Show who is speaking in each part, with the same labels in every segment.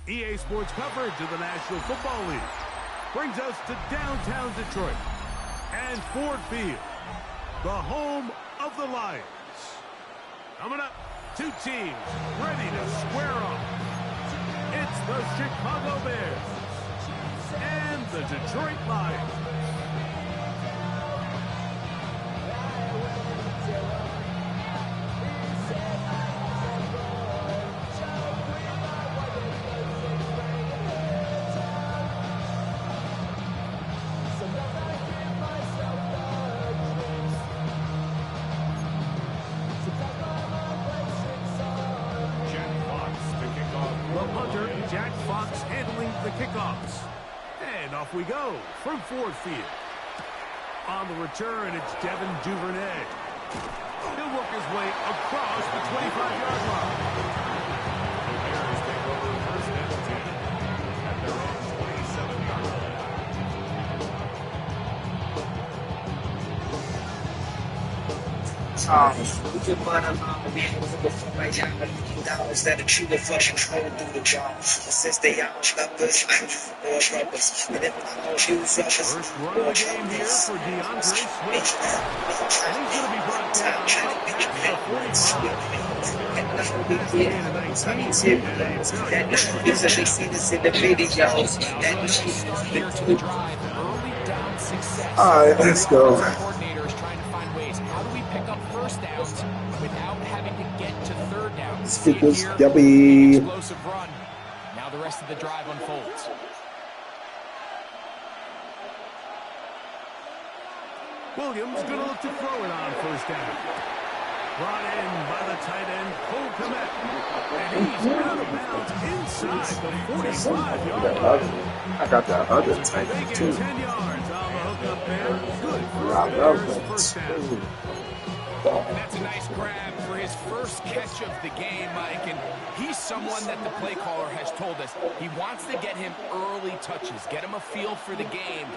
Speaker 1: EA Sports coverage of the National Football League brings us to downtown Detroit and Ford Field, the home of the Lions. Coming up, two teams ready to square off. It's the Chicago Bears and the Detroit Lions. Kickoffs. And off we go from Ford Field. On the return, it's Devin Duvernay. He'll work his way across the 25-yard line. The Bears take over first and 10 at their own 27-yard line.
Speaker 2: We can find a being able to perform right now, but looking down instead of true reflection flowing through the jaw. Since they out, numbers, more troubles. And if I'm on shoes, rushes,
Speaker 1: first run of the game here for DeAndre Swift. And he's going to be brought down up past the
Speaker 2: 45. Alright, let's go. Let's get this W.
Speaker 3: Now the rest of the drive unfolds.
Speaker 1: Williams going to look to throw it on first down. Brought in by the tight end, Cole Kmet. And he's out of bounds inside the 45-yard line.
Speaker 2: I got that other tight end, too.
Speaker 1: 10 yards on the hook up there. Good for first down.
Speaker 3: And that's a nice grab for his first catch of the game, Mike. And he's someone that the play caller has told us he wants to get him early touches, get him a feel for the game.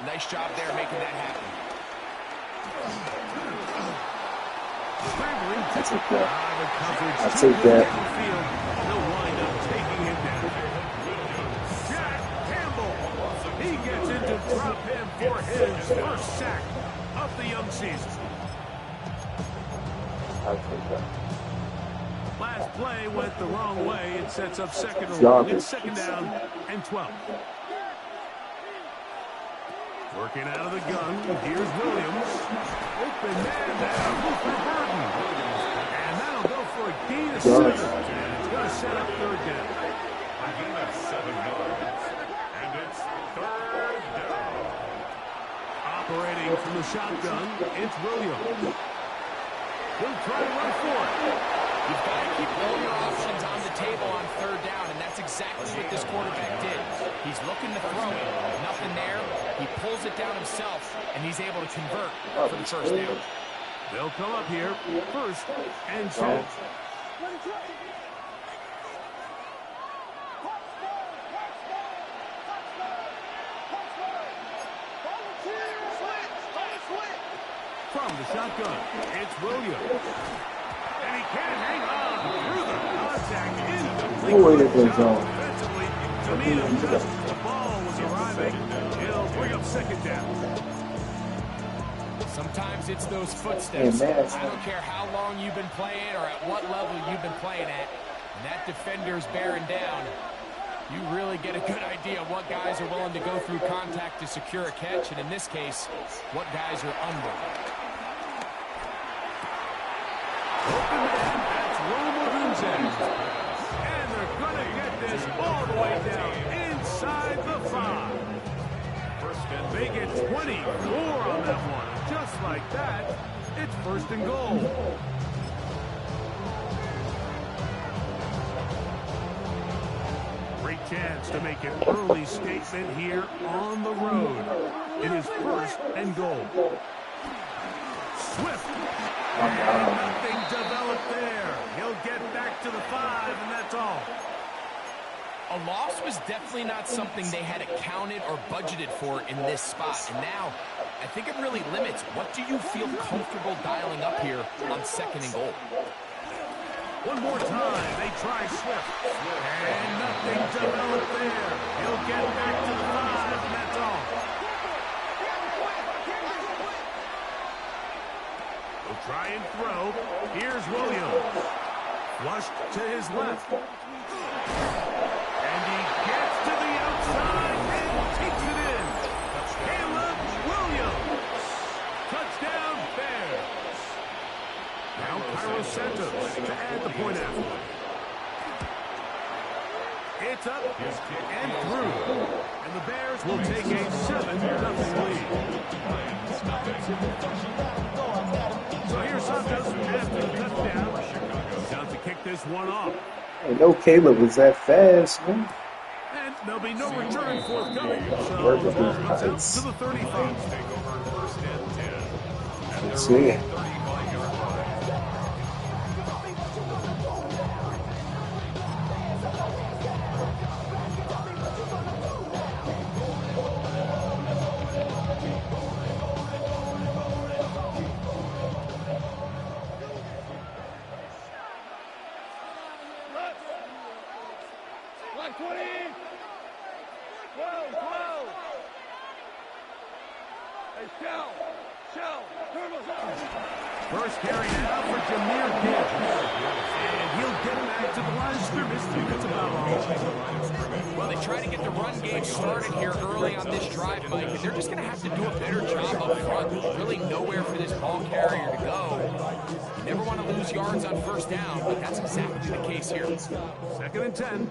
Speaker 3: Nice job there making that happen.
Speaker 2: That's okay. I'll take that.
Speaker 1: He'll wind up taking him down. Jack Campbell. He gets into drop him for his first sack of the young season. Last play went the wrong way. It sets up second and long. It's second down and 12. Working out of the gun. Here's Williams. Open man down for Burton. And that'll go for a gain of 7. And it's going to set up third down. A gain of 7 yards. And it's third down. Operating from the shotgun, it's Williams. He'll try to run for it.
Speaker 3: You've got to keep all your options on the table on third down, and that's exactly what this quarterback did. He's looking to throw it. Nothing there. He pulls it down himself, and he's able to convert for the first down.
Speaker 1: They'll come up here first and 10. From the shotgun, it's Williams. And he can't hang on through the contact. Incomplete. Defensively, to meet him just as the ball was arriving. He'll bring up second down.
Speaker 3: Sometimes it's those footsteps. I don't care how long you've been playing or at what level you've been playing at. And that defender's bearing down. You really get a good idea of what guys are willing to go through contact to secure a catch. And in this case, what guys are unwilling.
Speaker 1: Open man, that's Roma Gonzalez. And they're going to get this all the way down inside the 5. They get 24 on that one. Just like that, it's first and goal. Great chance to make an early statement here on the road. It is first and goal. Swift. And nothing developed there. He'll get back to the 5, and that's all.
Speaker 3: A loss was definitely not something they had accounted or budgeted for in this spot. And now, I think it really limits what do you feel comfortable dialing up here on second and goal.
Speaker 1: One more time. They try Swift. And nothing developed there. He'll get back to the 5, and that's all. He'll try and throw. Here's Williams. Flushed to his left. And he gets to the outside and takes it in. Caleb Williams. Touchdown, Bears. Now Cairo Santos to add the point after. It's up and through. And the Bears will take a 7-0 lead. So here's Santos after the touchdown. He's out to kick this one off.
Speaker 4: I know Caleb was that fast, man.
Speaker 1: And there'll be no return forthcoming. So the ball comes out to the 35.
Speaker 4: Let's see.
Speaker 1: First carry now for Jahmyr Gibbs. And he'll get back to the line of scrimmage. That's about all.
Speaker 3: Well, they try to get the run game started here early on this drive, Mike, and they're just going to have to do a better job up front. There's really nowhere for this ball carrier to go. You never want to lose yards on first down, but that's exactly the case here.
Speaker 1: 2nd and 10.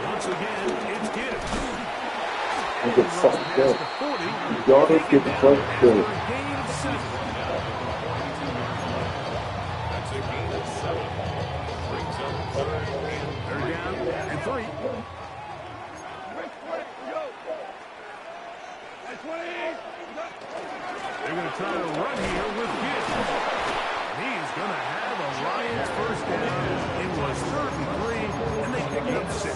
Speaker 1: Once again, it's Gibbs.
Speaker 4: Look at fucking good. Yardage get the play good.
Speaker 1: They're down and 3. They're going to try to run here with Gibbs. He's going to have a Lions first down. It was 3rd and 3, and they picked up 6.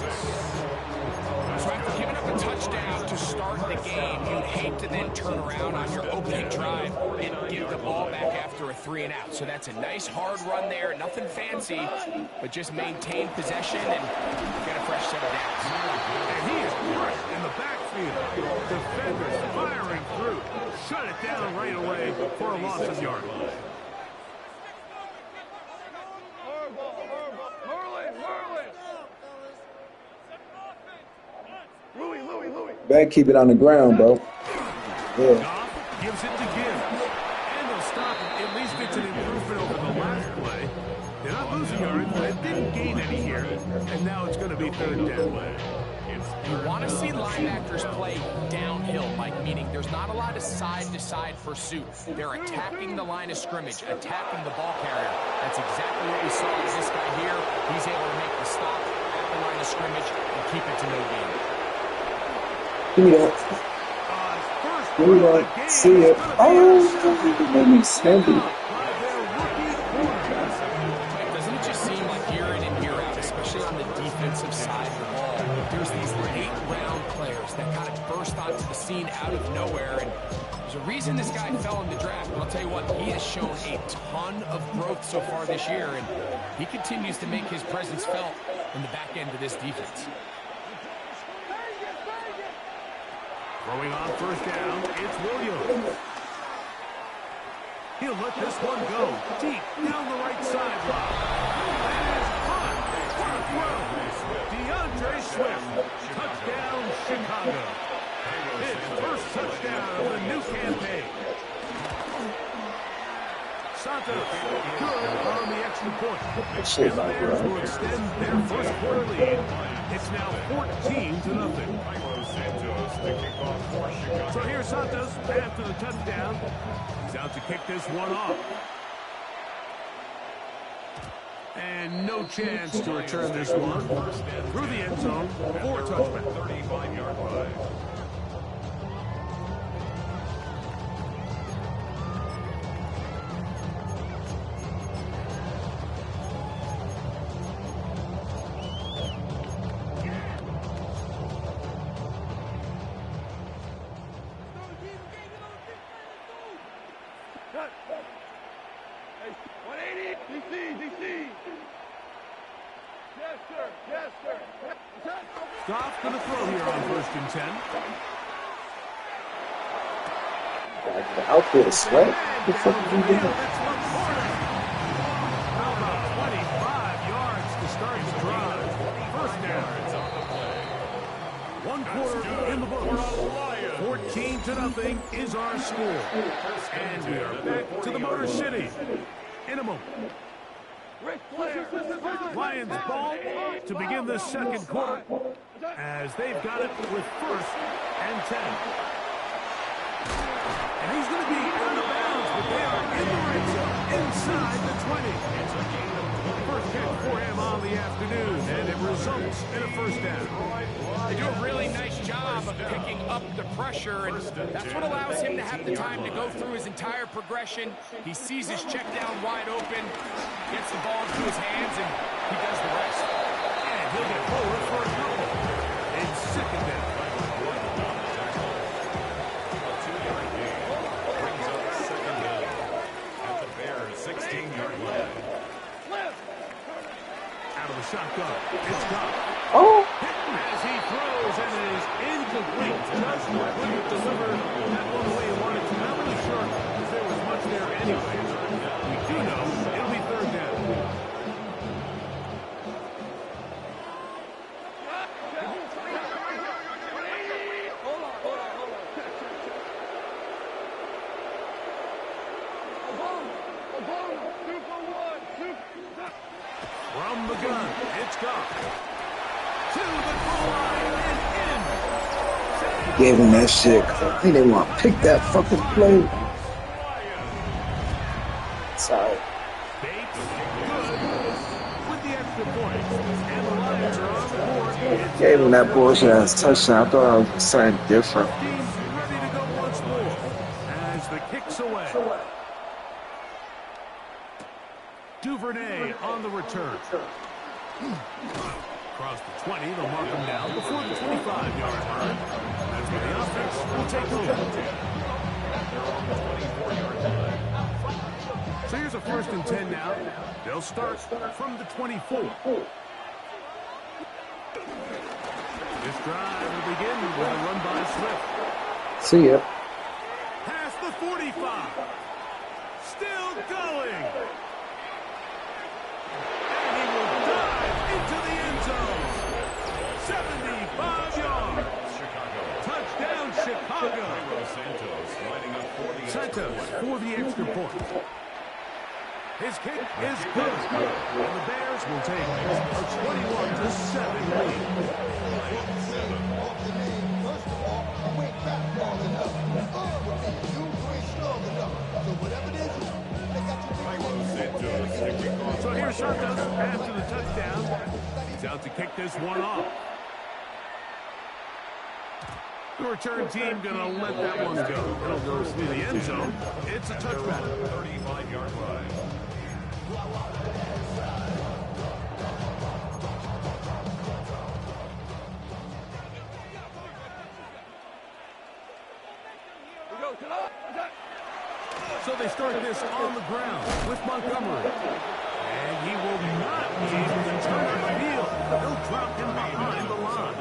Speaker 3: So after giving up a touchdown to start the game, you'd hate to then turn around on your opening drive and give the ball back after a 3-and-out. So that's a nice hard run there, nothing fancy, but just maintain possession and get a fresh set of downs.
Speaker 1: And he is right in the backfield. Defenders firing through. Shut it down right away for a loss of yardage.
Speaker 4: Back, keep it on the ground, bro. Yeah.
Speaker 1: Goff gives it to Gibbs. And they'll stop it. At least it's an improvement over the last play. They're not losing yards, but it didn't gain any here. And now it's going to be 3rd down.
Speaker 3: You want to see linebackers play downhill, Mike, meaning there's not a lot of side-to-side pursuit. They're attacking the line of scrimmage, attacking the ball carrier. That's exactly what we saw with this guy here. He's able to make the stop at the line of scrimmage and keep it to no gain.
Speaker 4: Give me that. Give me that. See it. Oh, you made me stand it.
Speaker 3: Doesn't it just seem like year in and year out, especially on the defensive side of the ball, there's these late-round players that kind of burst onto the scene out of nowhere, and there's a reason this guy fell in the draft, but I'll tell you what, he has shown a ton of growth so far this year, and he continues to make his presence felt in the back end of this defense.
Speaker 1: Throwing on first down, it's Williams. He'll let this one go deep down the right sideline. That is caught for a throw. DeAndre Swift, touchdown Chicago. His first touchdown of the new campaign. Santos, good on the extra point. And the Bears will extend their first quarter lead. It's now 14-0. So here's Santos after the touchdown. He's out to kick this one off. And no chance to return this one. Through the end zone for a touchback. 35-yard line. Goff to the throw here on 1st and 10.
Speaker 4: The outfit is sweat. What the fuck is he doing?
Speaker 1: About 25 yards to start his drive. 1st down. 1 quarter in the books. 14-0 is our score. And we are back to the Motor City in a moment. Lions ball to begin the 2nd quarter as they've got it with 1st and 10. And he's going to be out of bounds, but they are in the red zone inside the 20. First hit for him on the afternoon, and it results in a 1st down.
Speaker 3: They do a really nice job of picking up the pressure, and that's what allows him to have the time to go through his entire progression. He sees his check down wide open, gets the ball into his hands, and he does the rest.
Speaker 1: And he'll get forward for a couple. It's 2nd down. Out of the shotgun, it's Goff.
Speaker 4: Oh!
Speaker 1: As he throws, and it is incomplete. Just couldn't deliver that one the way he wanted to. Not really sure if there was much there anyway. We do know it'll be 3rd down. From the gun, it's Goff. To the goal line and in.
Speaker 4: Gave him that shit. He didn't want to pick that fucking play. Sorry.
Speaker 1: Bates, good with the extra point. And the Lions are on the board.
Speaker 4: Gave him that bullshit ass touchdown. I thought I was something different.
Speaker 1: Teams ready to go once more as the kick's away. Duvernay on the return. Across the 20, they'll mark him down before the 25-yard line. That's where the offense will take over. So here's a 1st and 10 now. They'll start from the 24. This drive will begin with a run by Swift.
Speaker 4: See ya.
Speaker 1: Past the 45. Still going. And he will dive into the end zone. 75 yards. Touchdown, Chicago. Santos for the extra point. His kick is good. And the Bears will take a 21-7 lead. So here's Santos after the touchdown. He's out to kick this one off. The return team going to let that one go. It'll go through the end zone. It's a touchback. 35-yard line. So they start this on the ground with Montgomery. And he will not be able to turn the field. They'll drop him behind the line.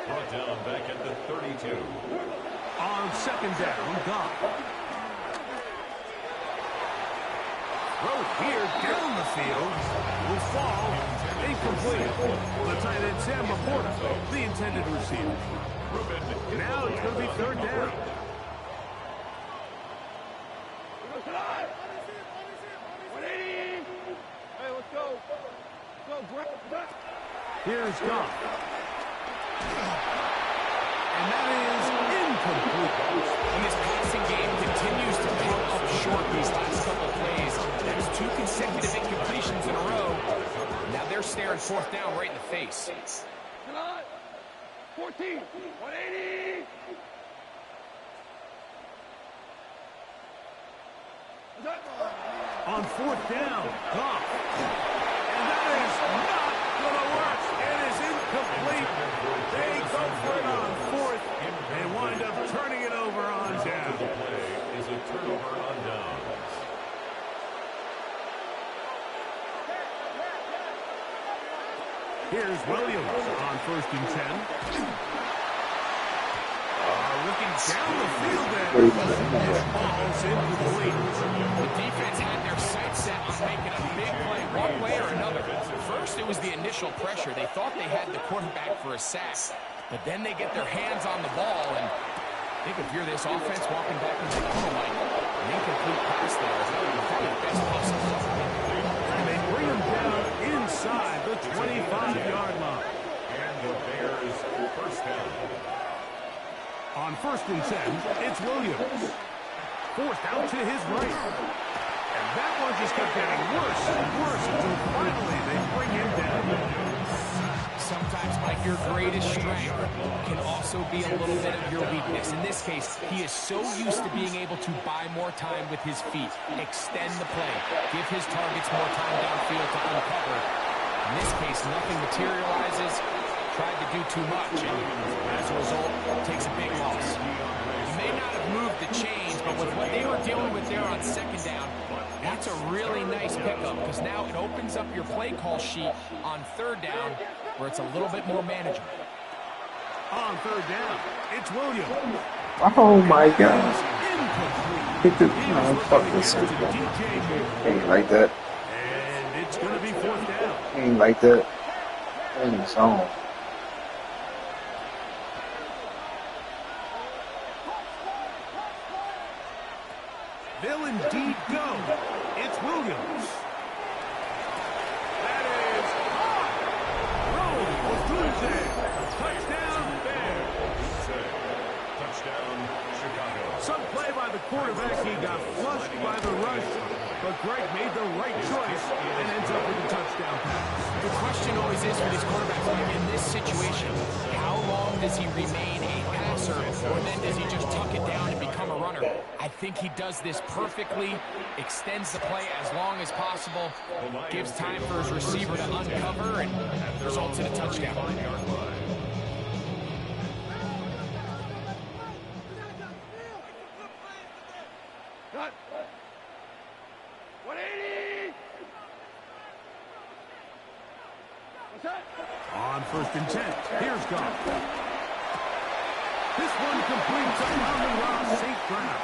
Speaker 5: Brought down back at the 32.
Speaker 1: On 2nd down, Goff. Throw here down the field. Will fall. Incomplete. The tight end, Sam Laporta, the intended receiver. Now it's going to be 3rd down. Here's Goff. And that is incomplete.
Speaker 3: And this passing game continues to come up short these last couple of plays. That's 2 consecutive incompletions in a row. Now they're staring 4th down right in the face.
Speaker 1: 14, 180. On 4th down, Goff. And that is not going to work. It is incomplete. They go for it on 4th and wind up turning it over on down.
Speaker 5: Is a turnover
Speaker 1: Here's Williams on 1st and 10. Looking down the field there. Balls incomplete.
Speaker 3: The defense had their sights set on making a big play one way or another. First, it was the initial pressure. They thought they had the quarterback for a sack, but then they get their hands on the ball, and I think if you're this offense walking back into the tunnel, like an incomplete pass there is probably the best possible.
Speaker 1: And they bring him down inside the 25-yard line.
Speaker 5: And the Bears first down.
Speaker 1: On 1st and 10, it's Williams. Forced out to his right. And that one just kept getting worse and worse until finally they bring him down.
Speaker 3: Sometimes, Mike, your greatest strength can also be a little bit of your weakness. In this case, he is so used to being able to buy more time with his feet, extend the play, give his targets more time downfield to uncover. In this case, nothing materializes. Tried to do too much, and as a result, takes a big loss. He may not have moved the chains, but with what they were dealing with there on 2nd down, that's a really nice pickup, because now it opens up your play call sheet on 3rd down, where it's a little bit more manageable.
Speaker 1: On 3rd down, it's Williams.
Speaker 4: Oh my God. Hit the, fuck this. Ain't like that.
Speaker 1: And it's going to be 4th down.
Speaker 4: Ain't like that. In the zone.
Speaker 1: They'll indeed go. It's Williams. That is high. Rome Odunze. Touchdown, Bears.
Speaker 5: Touchdown, Chicago.
Speaker 1: Some play by the quarterback. He got flushed by the rush, but Greg made the right choice and ends up with a touchdown pass.
Speaker 3: The question always is for these quarterbacks, like in this situation, how long does he remain a passer, or then does he just tuck it down and become a runner? I think he does this perfectly, extends the play as long as possible, gives time for his receiver to uncover, and results in a touchdown.
Speaker 1: On 1st and 10, here's Goff. This one completes on Amon-Ra St. Brown.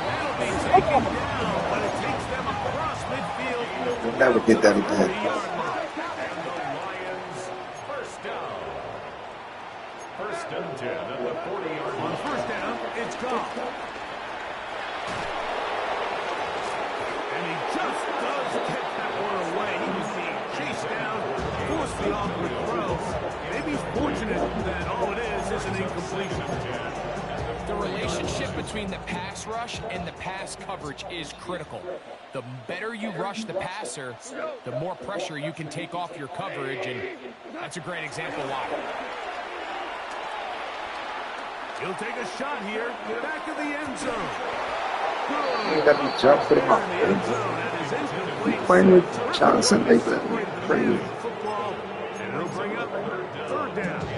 Speaker 1: That'll be taken down, but it takes them across midfield.
Speaker 4: We'll never get that again.
Speaker 5: And the Lions first down. 1st and 10 at the 40-yard line.
Speaker 1: On 1st down, it's Goff. And he just does get that one away. He was being chased down, forced the awkward throw. Maybe he's fortunate that all it is an incompletion.
Speaker 3: The relationship between the pass rush and the pass coverage is critical. The better you rush the passer, the more pressure you can take off your coverage, and that's a great example why.
Speaker 1: He'll take a shot here, back of the end zone.
Speaker 4: You got to jump for the ball. He's playing with Johnson, they could crazy.
Speaker 1: Football, and it'll bring up 3rd down.
Speaker 5: 10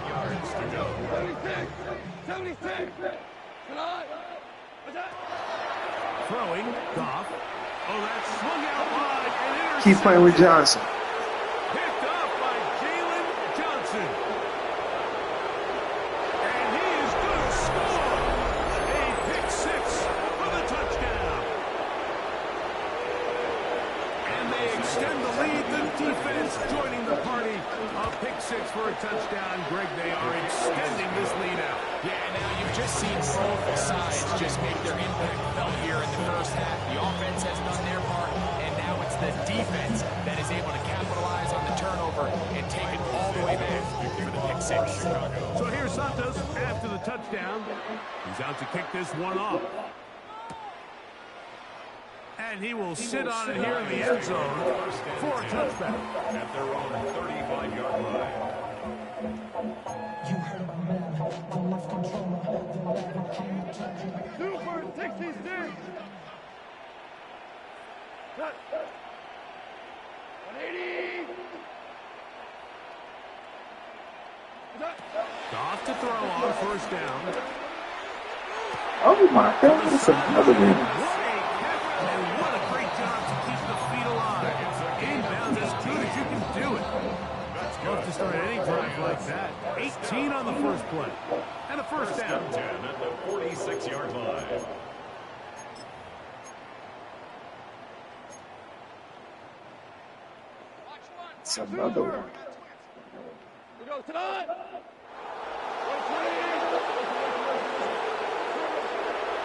Speaker 5: yards to go.
Speaker 6: 76!
Speaker 1: Throwing, Goff. Oh, that's swung out wide and intercepted.
Speaker 4: Keep playing with Johnson.
Speaker 1: Picked off by Jalen Johnson. And he is going to score. A pick 6 for the touchdown. And they extend the lead. The defense joining the party. A pick 6 for a touchdown. Greg, they are extending this lead out.
Speaker 3: Yeah, now you've just seen both sides just make their impact felt here in the first half. The offense has done their part, and now it's the defense that is able to capitalize on the turnover and take it all the way back for the pick 6.
Speaker 1: So here's Santos after the touchdown. He's out to kick this one off. And he will sit on it here in the end zone for a touchback.
Speaker 5: At their own 35-yard line.
Speaker 6: You heard my man, the left controller, the level king. Super 66! 180!
Speaker 1: Goff to throw on 1st down.
Speaker 4: Oh my God, that's another one.
Speaker 1: What a catch, and what a great job to keep the feet alive. Inbounds as good as you can do it. Love to start any drive like that. 18 on the first play. And a first down.
Speaker 5: 10 at the 46-yard line.
Speaker 4: It's another one.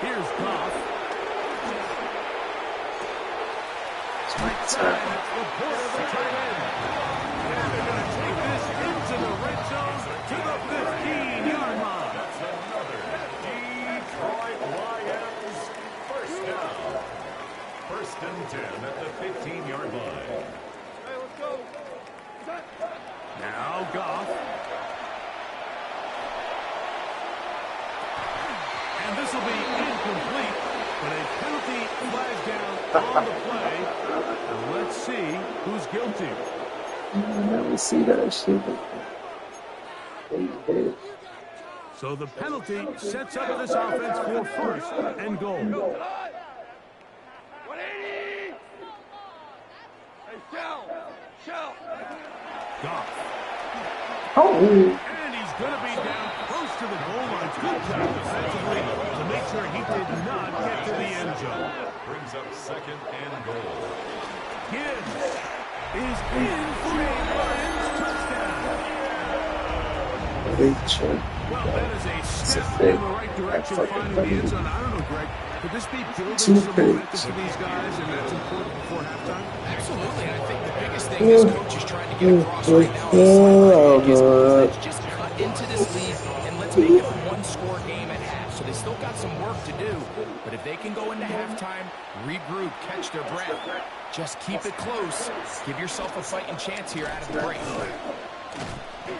Speaker 1: Here's Goff.
Speaker 4: It's
Speaker 1: Side, that's the port of the tight end. And they're going to take this into the red zone to the 15-yard line.
Speaker 5: That's another Detroit Lions first down. First and 10 at the 15-yard line.
Speaker 1: Now Goff. And this will be incomplete, but a penalty flag down on the play. And let's see who's guilty.
Speaker 4: I never see that shit. They did.
Speaker 1: So the penalty sets up this offense for first and goal. Goff.
Speaker 4: Oh,
Speaker 1: And he's going to be down close to the goal line. Good job defensively to make sure he did not get to the end zone.
Speaker 5: Brings up second and goal.
Speaker 1: Gibbs is in for a Lions touchdown.
Speaker 4: big check.
Speaker 1: Well, that is a step
Speaker 4: big-
Speaker 1: in the right direction,
Speaker 4: that's
Speaker 1: finding
Speaker 4: fucking
Speaker 1: the end zone. I don't know, Greg. Could this be building
Speaker 4: Two
Speaker 1: some momentum
Speaker 4: picks.
Speaker 1: for these guys, and that's important before halftime?
Speaker 3: Absolutely, and I think the biggest thing this coach is trying to get across right now on the sideline is let's just cut into this lead and let's make it a one-score game at half. So they still got some work to do, but if they can go into halftime, regroup, catch their breath, just keep it close, give yourself a fighting chance here out of the break.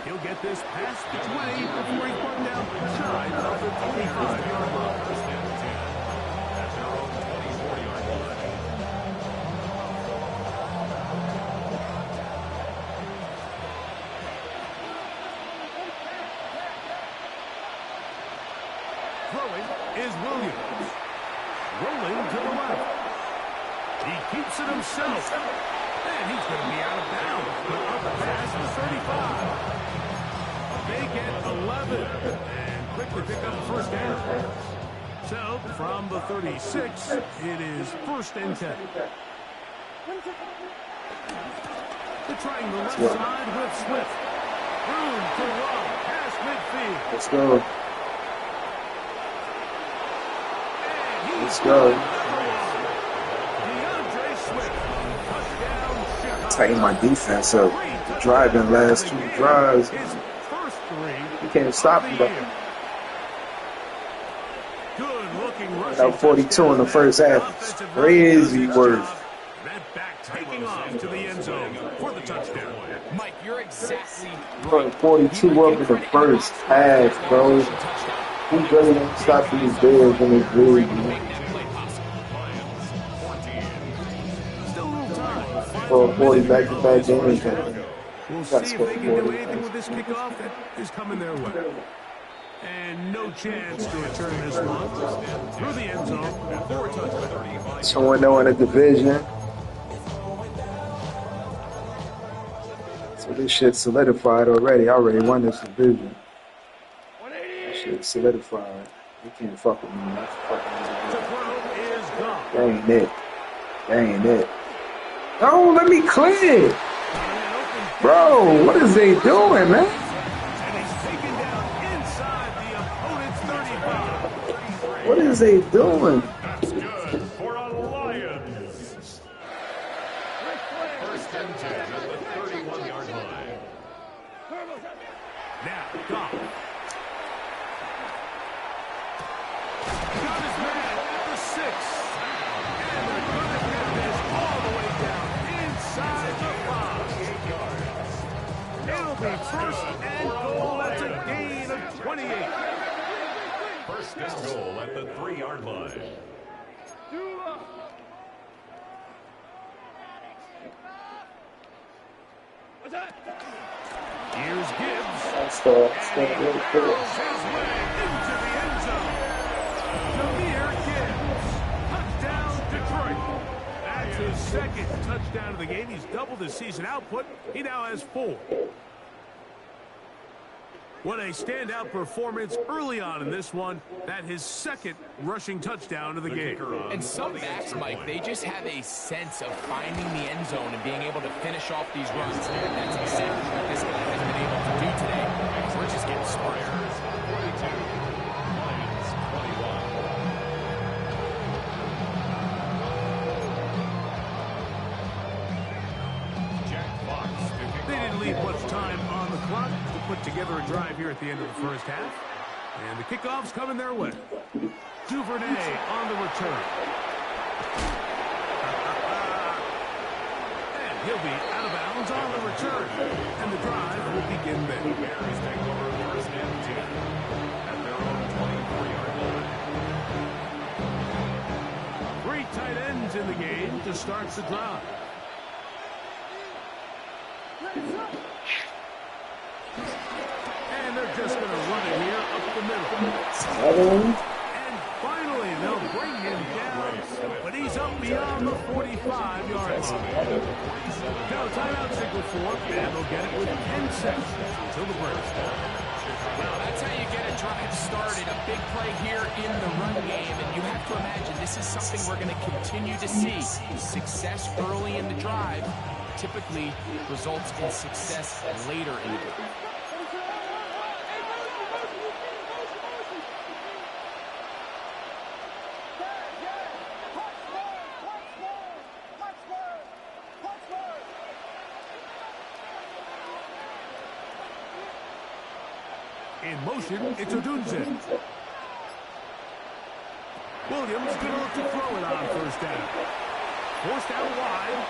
Speaker 1: He'll get this past the 20 before he's brought down side of the 25-yard line.
Speaker 5: First and 10 at their own 24-yard line.
Speaker 1: Throwing is Williams. Rolling to the left. He keeps it himself. And he's going to be out of bounds. But up past the 35. They get 11. And quickly pick up the first down. So, from the 36, it is first and 10. They're trying the left side with Swift. Room to run past midfield.
Speaker 4: Let's go. Let's go.
Speaker 1: DeAndre Swift. Touchdown, Chicago.
Speaker 4: Tighten my defense up. Driving last two drives.
Speaker 1: His first three.
Speaker 4: You can't stop him, but
Speaker 1: Good looking rushing.
Speaker 4: That 42 in the first half.
Speaker 1: Offensive
Speaker 4: Crazy
Speaker 1: line does its
Speaker 4: work.
Speaker 1: job. That back taking off to the end zone for the touchdown.
Speaker 3: Mike, you're exactly
Speaker 4: Bro, 42 up in the first half, bro. He really don't stop these Bears in this league, man.
Speaker 1: Still a little time.
Speaker 4: For a 40 back-to-back games, man.
Speaker 1: We'll
Speaker 4: Gotta
Speaker 1: see if
Speaker 4: score
Speaker 1: they can
Speaker 4: 40.
Speaker 1: do anything with this kickoff that is coming their way. And no chance to return this one through the end zone for a touchdown.
Speaker 4: 2-0 in the division. So this shit solidified already. I already won this division. This shit solidified. You can't fuck with me. That's fucking
Speaker 1: To throw is gone.
Speaker 4: That ain't it. That ain't it. No, let me clear. Bro, what is they doing, man?
Speaker 1: And he's taken down inside the opponent's 35.
Speaker 4: What is they doing?
Speaker 5: That's good for a Lions. First and 10 at the 31-yard line.
Speaker 1: Now, Goff. Got his man at the 6. And they're going to get this all the way down inside the 5. It'll be first and goal. That's a gain of 28.
Speaker 5: First and goal at the 3-yard line.
Speaker 1: Here's Gibbs.
Speaker 4: That's the
Speaker 1: Throws his way into the end zone. Jahmyr Gibbs. Touchdown, Detroit. That's his second touchdown of the game. He's doubled his season output. He now has 4. What a standout performance early on in this one. That his second rushing touchdown of the game.
Speaker 3: And some backs, Mike, they just have a sense of finding the end zone and being able to finish off these runs. And that's exactly what this guy has been able to do today. We're just getting started.
Speaker 5: 42, Lions 21. Jack Fox.
Speaker 1: They didn't leave much time on the clock to put together a drive here at the end of the first half. And the kickoff's coming their way. Duvernay on the return. And he'll be out of bounds on the return. And the drive will begin then.
Speaker 5: The Bears take over first and 10 at their own 24-yard line.
Speaker 1: 3 tight ends in the game to start the drive. And they're just going to run it here up the middle. And finally, they'll bring him down, but he's up beyond the 45-yard line. Now, timeout signal for, and they'll get it with 10 seconds until the break.
Speaker 3: Well, that's how you get a drive started. A big play here in the run game, and you have to imagine this is something we're going to continue to see. Success early in the drive typically results in success later in the game.
Speaker 1: In motion, it's Odunze. Williams going to look to throw it on first down. Forced out wide.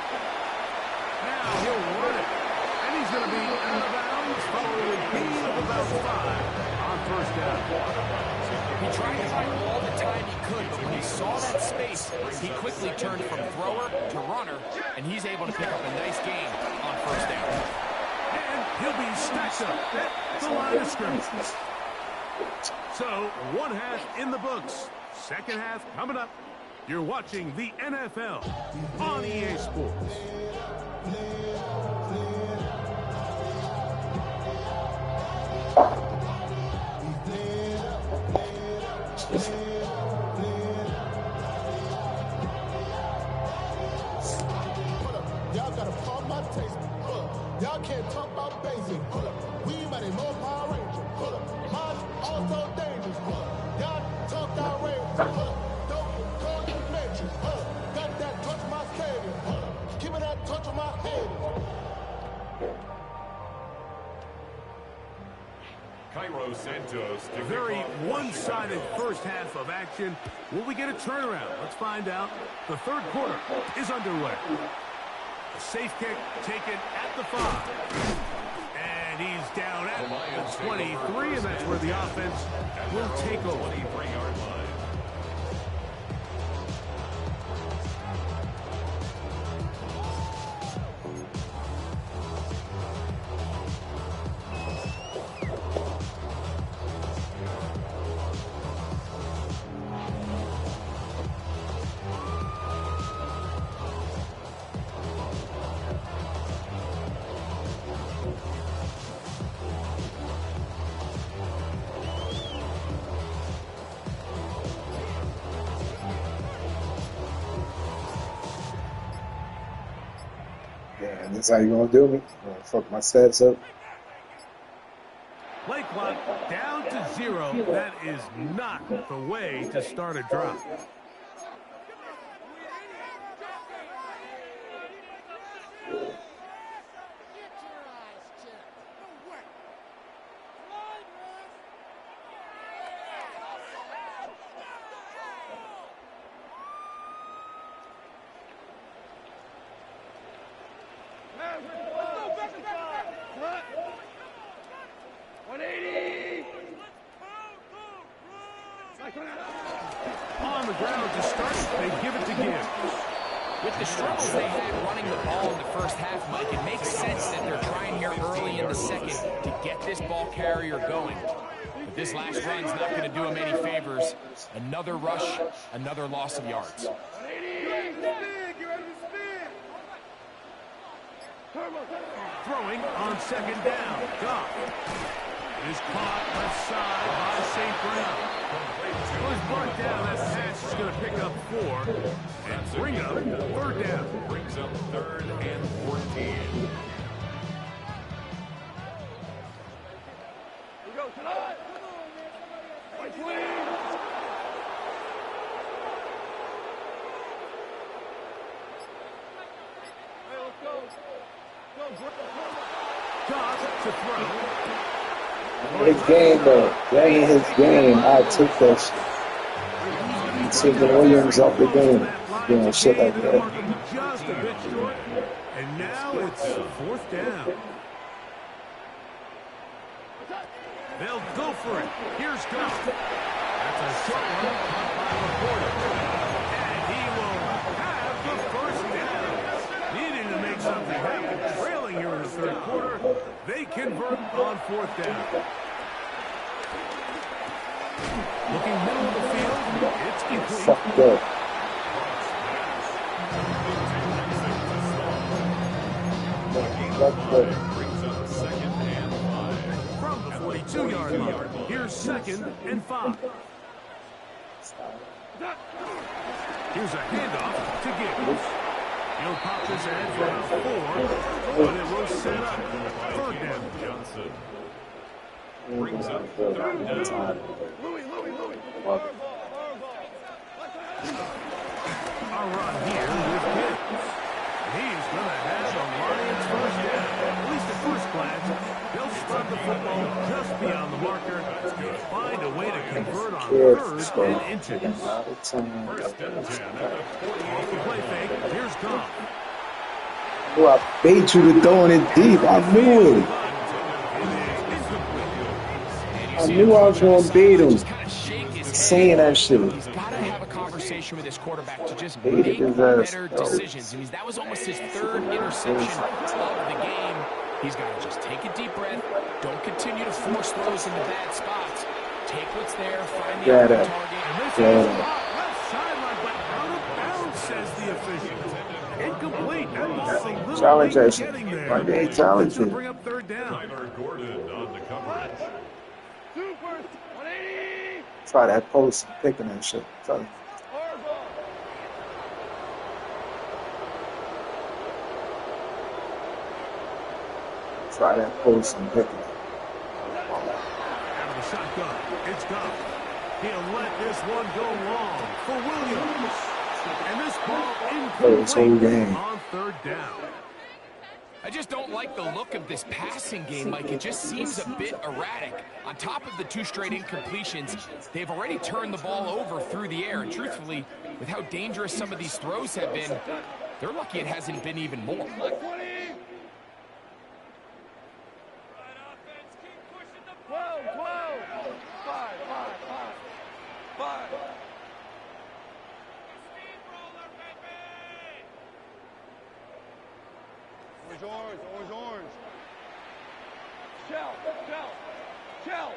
Speaker 1: Now he'll run it. And he's going to be out of bounds following a gain of about 5 on first down.
Speaker 3: He tried to run all the time he could, but when he saw that space, he quickly turned from thrower to runner, and he's able to pick up a nice gain on first down.
Speaker 1: And he'll be stacked up at the line of scrimmage. So, one half in the books. Second half coming up. You're watching the NFL on EA Sports.
Speaker 7: Y'all gotta pump my taste. Y'all can't talk about basic. We might have more Power Ranger. Mine also dangerous. Y'all talk outrageous. Don't call you mentions. Got that touch my savior. Give me that touch on my head.
Speaker 5: Cairo Santos. to
Speaker 1: Very
Speaker 5: kick off
Speaker 1: one-sided first half of action. Will we get a turnaround? Let's find out. The third quarter is underway. A safe kick taken at the 5. And he's down at the 23, and that's where the offense will take over.
Speaker 5: 23-yard line.
Speaker 4: Damn, that's how you gonna do me? Fuck my stats up.
Speaker 1: Play clock down to 0. That is not the way to start a drive. On the ground to start, they give it to Gibbs.
Speaker 3: With the struggles they had running the ball in the first half, Mike, it makes sense that they're trying here early in the second to get this ball carrier going. But this last run's not going to do him any favors. Another rush, another loss of yards.
Speaker 1: Throwing on second down. Goff is caught left side by St. Brown. Well, he's brought down. That pass is going to pick up 4 and bring up third down.
Speaker 5: Brings up 3rd and 14.
Speaker 1: Goff to throw.
Speaker 4: His game, though. That ain't his game. I took that shit. Taking Williams off the game. Doing shit like that.
Speaker 1: Just a bit short. And now it's 4th down. They'll go for it. Here's Goff. That's a short one caught by Laporta. And he will have the first down. Needing to make something happen. Trailing here in the 3rd quarter. They convert on 4th down. Looking middle of the field. It's complete.
Speaker 4: Fucked up.
Speaker 5: Brings up 2nd and 5.
Speaker 1: From the 42-yard line. Here's 2nd and 5. Here's a handoff to Gibbs. He'll pop his head for a 4, but it will set up 3rd down.
Speaker 5: Johnson brings up 3rd down.
Speaker 1: A run here with Gibbs. He's going to have the Lions first down. At least at first glance, they'll start the football just beyond the marker. Find a way to convert on 3rd and inches.
Speaker 5: First and 10 at the 48.
Speaker 1: Off the play fake, here's Goff.
Speaker 4: Boy, I bait you to throwing it deep. I knew it. I knew I was going to beat him. Saying that shit.
Speaker 3: He's got to have a conversation with his quarterback to just
Speaker 4: Baited
Speaker 3: make
Speaker 4: his ass.
Speaker 3: better decisions. I mean, that was almost his 3rd interception of the game. He's got to just take a deep breath. Don't continue to force throws into bad spots. Take what's there, find the open target.
Speaker 1: And this is left sideline, but out of bounds, says the official. Incomplete. That ball's a little
Speaker 4: Challenge
Speaker 1: late
Speaker 4: that shit.
Speaker 1: getting there.
Speaker 4: Why they challenge
Speaker 1: Should
Speaker 4: it?
Speaker 1: bring up 3rd down.
Speaker 5: Tyler Gordon on the coverage.
Speaker 4: Try that post and picking that shit. Tell you. Try that post and picking it.
Speaker 1: Out of the shotgun. It's Goff. He'll let this one go long for Williams. And this ball
Speaker 4: This whole
Speaker 1: incomplete
Speaker 4: game.
Speaker 1: on 3rd down.
Speaker 3: I just don't like the look of this passing game, Mike. It just seems a bit erratic. On top of the 2 straight incompletions, they've already turned the ball over through the air. And truthfully, with how dangerous some of these throws have been, they're lucky it hasn't been even more.
Speaker 6: Orange. Shell.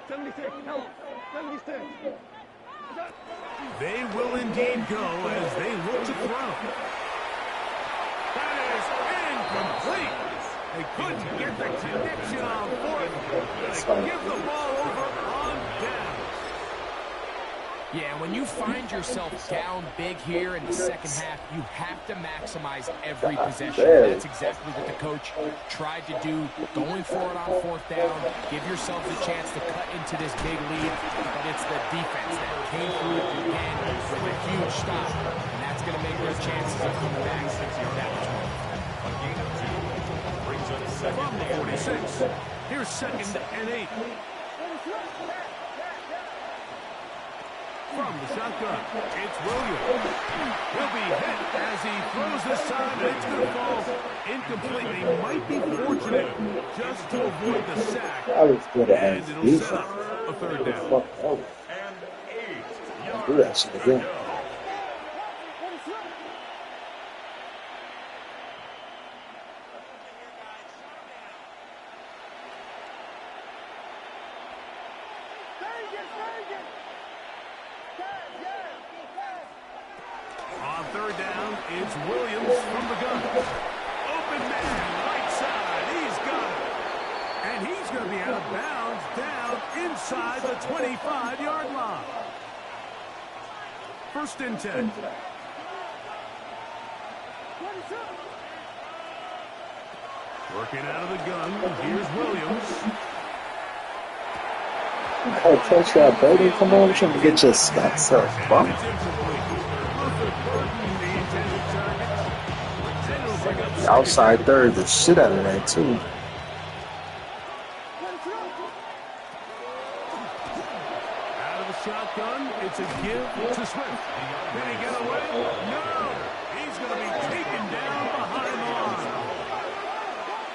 Speaker 6: 76, help. 76.
Speaker 1: They will indeed go as they look to throw. That is incomplete. They couldn't get the connection on 4th. They give the ball over on down.
Speaker 3: Yeah, when you find yourself down big here in the 2nd half, you have to maximize every possession. That's exactly what the coach tried to do, going for it on 4th down. Give yourselves a chance to cut into this big lead, but it's the defense that came through again with a huge stop, and that's going to make their chances of coming back that much more.
Speaker 5: A gain of 2 brings up 2nd
Speaker 1: From the
Speaker 5: and
Speaker 1: 46, here's 2nd and 8. From the shotgun, it's Williams. He'll be hit as he throws this time, and it's going to fall incomplete. They might be fortunate just to avoid the sack.
Speaker 4: I was good at
Speaker 1: And it'll set up
Speaker 4: defense.
Speaker 1: a 3rd down.
Speaker 4: Fuck over.
Speaker 5: and 8 yards.
Speaker 4: Do that shit again.
Speaker 1: On 3rd down, it's Williams from the gun. Open man It's going to be out of bounds, down inside the 25-yard line. First and 10. Working out of the gun. Here's Williams.
Speaker 4: Oh, touch that, baby. Come on, trying to get your stats up. Bum. The outside third, the shit out of that, too.
Speaker 1: Out of the shotgun, it's a give to Swift. Can he get away? No! He's going to be taken down behind the line.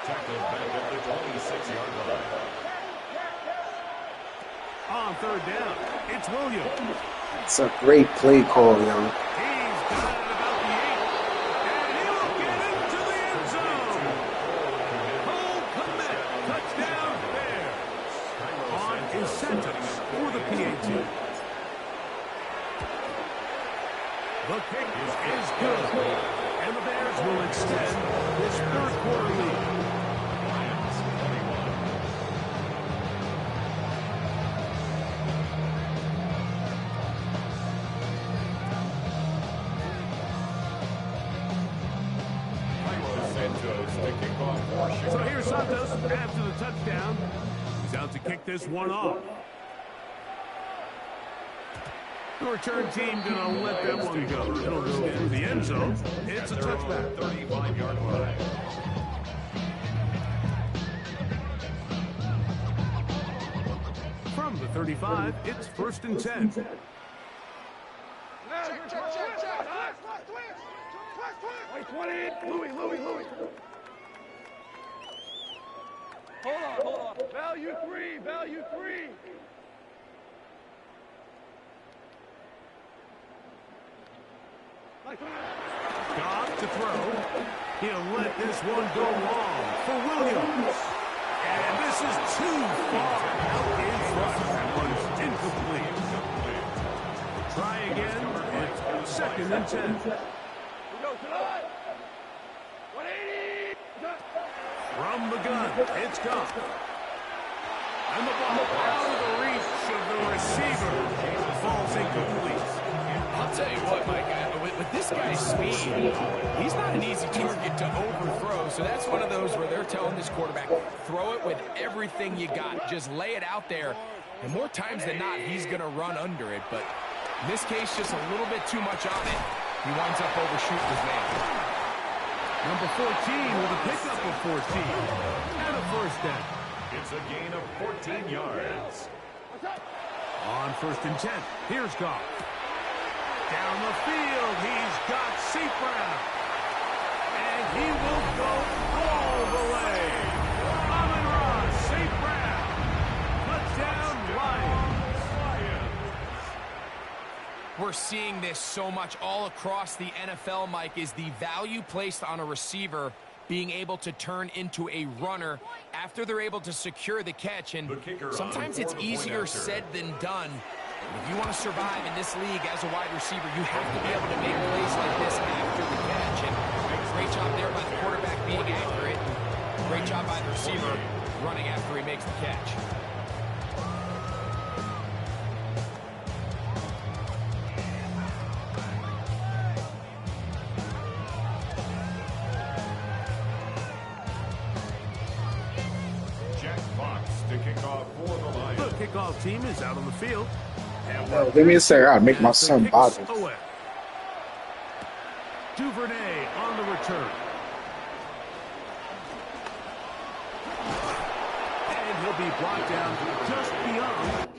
Speaker 5: Tackled back at the 26-yard line.
Speaker 1: On third down, it's Williams.
Speaker 4: It's a great play call, yo.
Speaker 1: He's got it about the 8. And he'll get into the end zone. Cole Kmet, touchdown Bears. On is Santos for the PAT. The kick is good. And the Bears will extend this third quarter lead. So here's Santos after the touchdown. He's out to kick this one off. The return team gonna let that one go. It'll go through the end zone. It's a touchback.
Speaker 5: 35-yard line.
Speaker 1: From the 35, it's first and 10.
Speaker 7: Check.
Speaker 6: Wait, 20. Louis. Hold on. Value three.
Speaker 1: Goff to throw. He'll let this one go long for Williams. And this is too far out in front. That one's incomplete. Try again. It's second and 10.
Speaker 6: We go tonight. 180.
Speaker 1: From the gun, it's Goff. And the ball out of the reach of the receiver. Falls incomplete.
Speaker 3: I'll tell you what, Mike, with this guy's speed, he's not an easy target to overthrow. So that's one of those where they're telling this quarterback, throw it with everything you got. Just lay it out there. And more times than not, he's going to run under it. But in this case, just a little bit too much on it. He winds up overshooting his man.
Speaker 1: Number 14 with a pickup of 14. And a first down.
Speaker 5: It's a gain of 14 yards.
Speaker 1: On first and 10, here's Goff. Down the field, he's got St. Brown. And he will go all the way. Amon-Ra St. Brown. Touchdown, Lions.
Speaker 3: We're seeing this so much all across the NFL, Mike, is the value placed on a receiver being able to turn into a runner after they're able to secure the catch. And sometimes it's easier said than done. If you want to survive in this league as a wide receiver, you have to be able to make plays like this after the catch. And great job there by the quarterback being accurate. Great job by the receiver running after he makes the catch.
Speaker 5: Jack Fox to kick off for the Lions.
Speaker 1: The kickoff team is out on the field.
Speaker 4: Yo, give me a second. I make my son bother.
Speaker 1: Duvernay on the return. And he'll be brought down just beyond.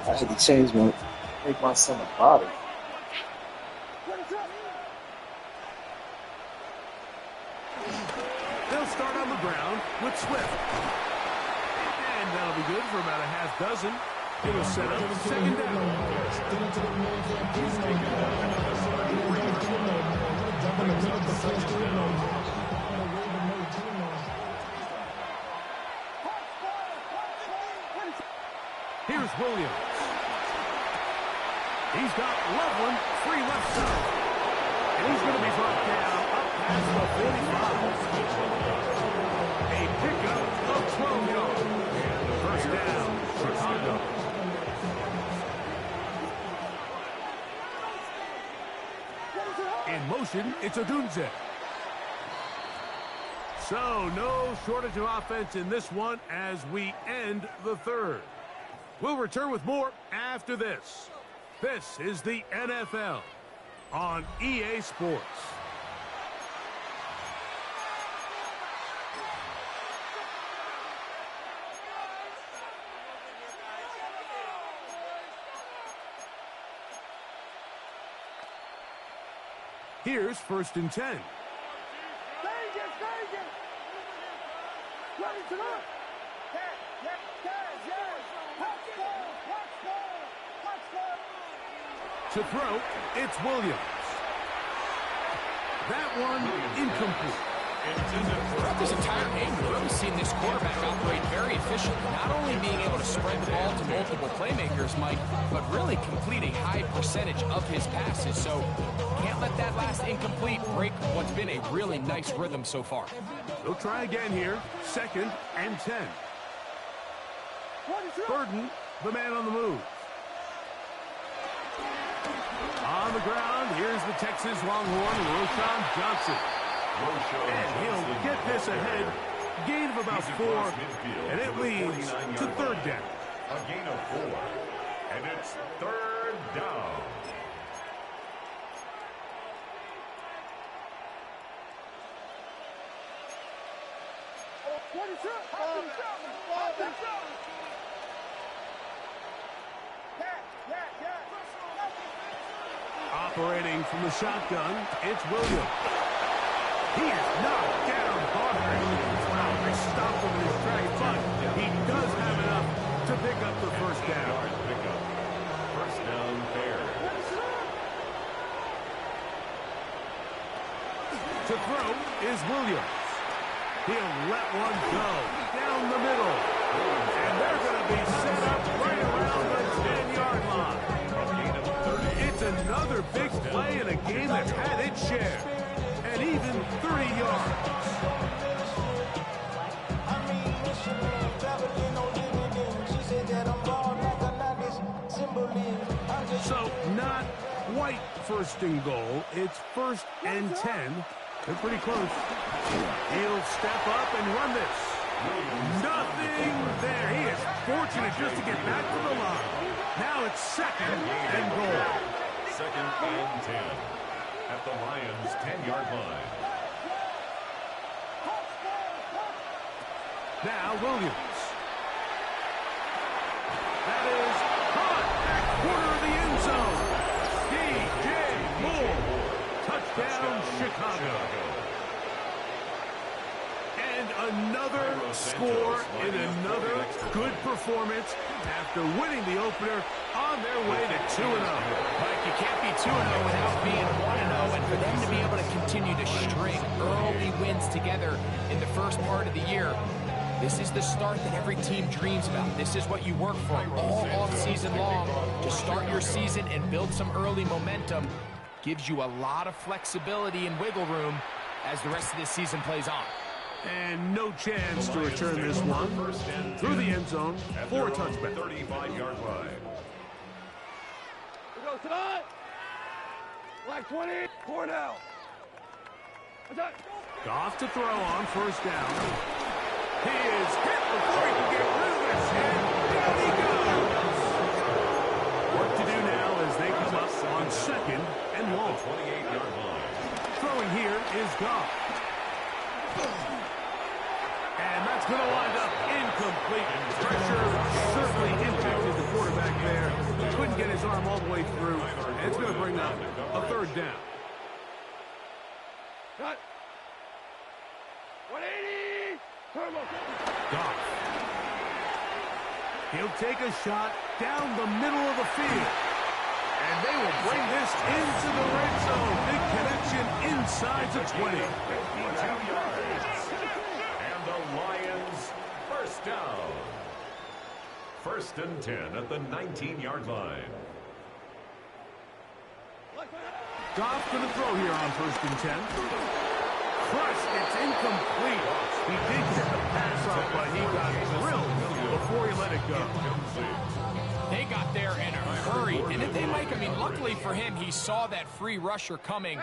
Speaker 4: I had to change make my son a body.
Speaker 1: They'll start on the ground with Swift. And that'll be good for about a half dozen. It'll set up second down. Here's Williams. He's got Loveland free left side. And he's going to be brought down up past the 45. A pickup of 12 yards. And the first down, Chicago. In motion, it's Odunze. So, no shortage of offense in this one as we end the third. We'll return with more after this. This is the NFL on EA Sports. Here's 1st and 10. To throw, it's Williams. That one incomplete.
Speaker 3: Throughout this entire game, we've really seen this quarterback operate very efficiently, not only being able to spread the ball to multiple playmakers, Mike, but really complete a high percentage of his passes. So can't let that last incomplete break what's been a really nice rhythm so far.
Speaker 1: They'll try again here. 2nd and 10. Burden, the man on the move. On the ground, here's the Texas Longhorn, Roschon Johnson. And he'll get this ahead. Gain of about 4, and it leads to 3rd down.
Speaker 5: A gain of 4, and it's 3rd down.
Speaker 1: Operating from the shotgun, it's Williams. He is knocked down hard. Wow, they stopped him in his tracks, but he does have enough to pick up the first down.
Speaker 5: First down, Bears.
Speaker 1: To throw is Williams. He'll let one go down the middle. And they're going to be set up right around the 10-yard line. It's another big play in a game that's had its share. And even 30 yards. So not quite 1st and goal. It's 1st and 10. They're pretty close. He'll step up and run this. Nothing there. He is fortunate just to get back to the line. Now it's 2nd and goal.
Speaker 5: 2nd and 10 at the Lions' 10-yard line.
Speaker 1: Now Williams. That is caught at quarter of the end zone. DJ Moore. Touchdown, Chicago. And another score in another good performance after winning the opener on their way to 2-0.
Speaker 3: Mike, you can't be 2-0 without being 1-0, and for them to be able to continue to string early wins together in the first part of the year, this is the start that every team dreams about. This is what you work for all off-season long to start your season and build some early momentum. Gives you a lot of flexibility and wiggle room as the rest of this season plays on.
Speaker 1: And no chance to return this one through the end zone for a touchback.
Speaker 5: 35-yard line.
Speaker 8: We go tonight. Black 20, Cornell.
Speaker 1: Goff to throw on 1st down. He is hit before he can get rid of this, and down he goes. Work to do now as they come up on 2nd and long.
Speaker 5: 28-yard line.
Speaker 1: Throwing here is Goff. And that's going to wind up incomplete. Pressure certainly impacted the quarterback there. got him all the way through, and it's going to bring up a third down.
Speaker 8: Cut. 180. Turbo.
Speaker 1: Goff. He'll take a shot down the middle of the field. And they will bring this into the red zone. Big connection inside the 20.
Speaker 5: 52 yards. And the Lions first down. 1st and 10 at the 19-yard line.
Speaker 1: Goff going to throw here on 1st and 10. Crush, it's incomplete. He did get the pass up, but he got drilled before he let it go.
Speaker 3: They got there in a hurry, and if they make, I mean, luckily for him, he saw that free rusher coming,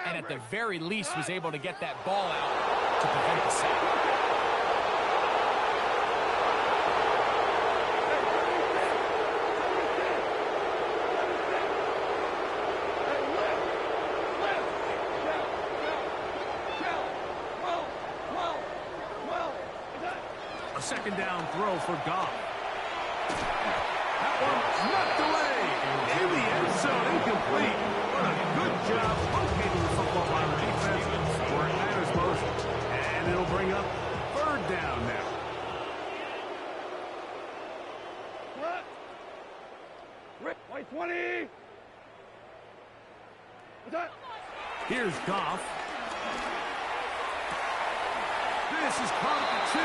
Speaker 3: and at the very least was able to get that ball out to prevent the sack.
Speaker 1: A 2nd down throw for Goff. That one knocked away in the end zone, incomplete. What a good job locating the football on the defense where it matters most. And it'll bring up 3rd down now.
Speaker 8: White 20. What's that?
Speaker 1: Here's Goff. This is caught at 2.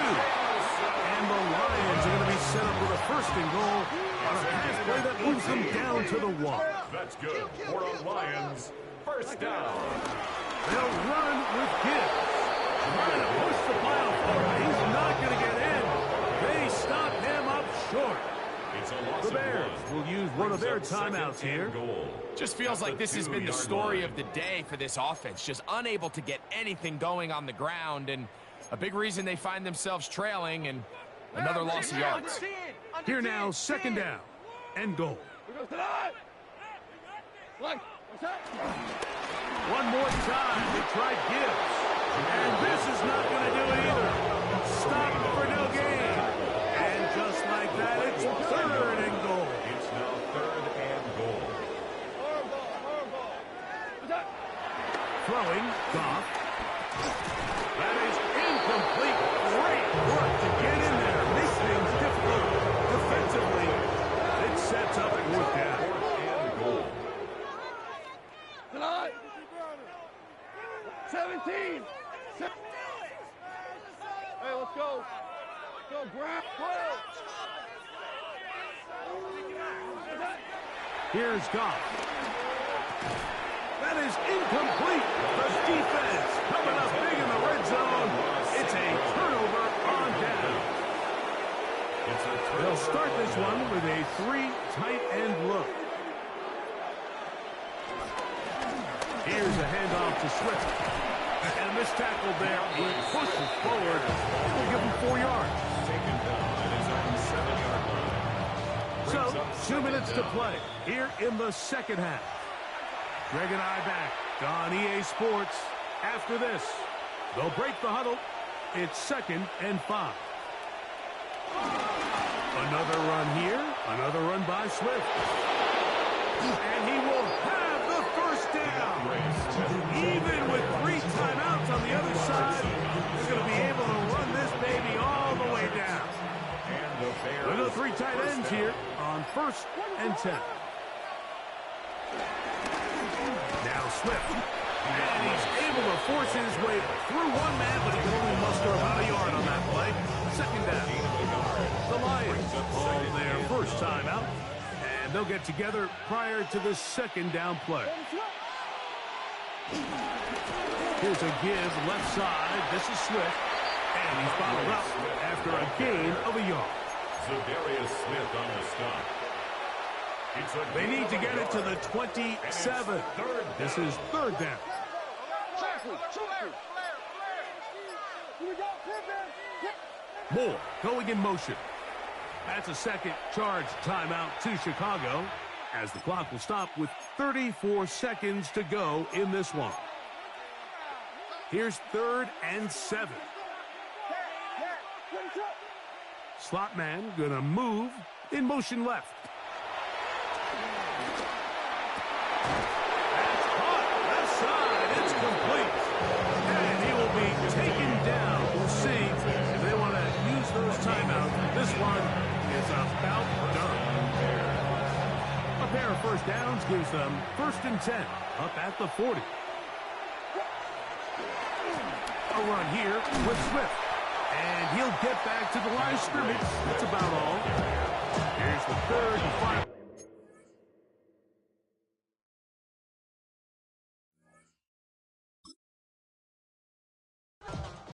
Speaker 1: And the Lions are going to be set up with a 1st and goal on a pass play that moves them down to the 1.
Speaker 5: That's good for the Lions. 1st down.
Speaker 1: They'll run with Gibbs. Trying to push the pile forward. He's not going to get in. They stop him up short.
Speaker 5: It's a loss
Speaker 1: The Bears will use one of their timeouts here.
Speaker 3: Just feels like this has been the story of the day for this offense. Just unable to get anything going on the ground, and a big reason they find themselves trailing, and another loss of yards.
Speaker 1: Here now, 2nd down and goal.
Speaker 8: What's that?
Speaker 1: One more time, they try Gibbs. And this is not going to do it either. Stop for no gain. And just like that, it's 3rd and goal.
Speaker 5: It's now 3rd and goal.
Speaker 1: Throwing, Goff. That is incomplete. Great work to get in there. Makes things difficult defensively. It sets up 4th down.
Speaker 5: 4th and goal.
Speaker 8: Tonight. 17. Hey, let's go. Let's go, Brown.
Speaker 1: Here's Goff. That is incomplete. The defense coming up big in the red zone. It's a turnover on down. They'll start this one with a 3 tight end look. Here's a handoff to Swift. And a missed tackle there. He pushes forward. It'll give him 4 yards.
Speaker 5: Taken down at his own 7-yard line.
Speaker 1: So, 2 minutes to play here in the 2nd half. Greg and I back on EA Sports. After this, they'll break the huddle. It's 2nd and 5. Another run here. Another run by Swift. And he will have the 1st down. Even with 3 timeouts on the other side, he's going to be able to run this baby all the way down. With the 3 tight ends here on 1st and 10. Now Swift. And he's able to force his way through one man, but he can only muster about a yard on that play. 2nd down. The Lions on their 1st timeout. And they'll get together prior to the 2nd down play. Here's a give left side. This is Swift. And he's bottled up after a gain of a yard.
Speaker 5: Zadarius Smith on the stop.
Speaker 1: They need to get it to the 27. This is 3rd down. Moore going in motion. That's a 2nd charge timeout to Chicago, as the clock will stop with 34 seconds to go in this one. Here's 3rd and 7. Slot man gonna move in motion left. first downs gives them 1st and 10, up at the 40. A run here with Swift. And he'll get back to the line of scrimmage. That's about all. Here's the 3rd and 5.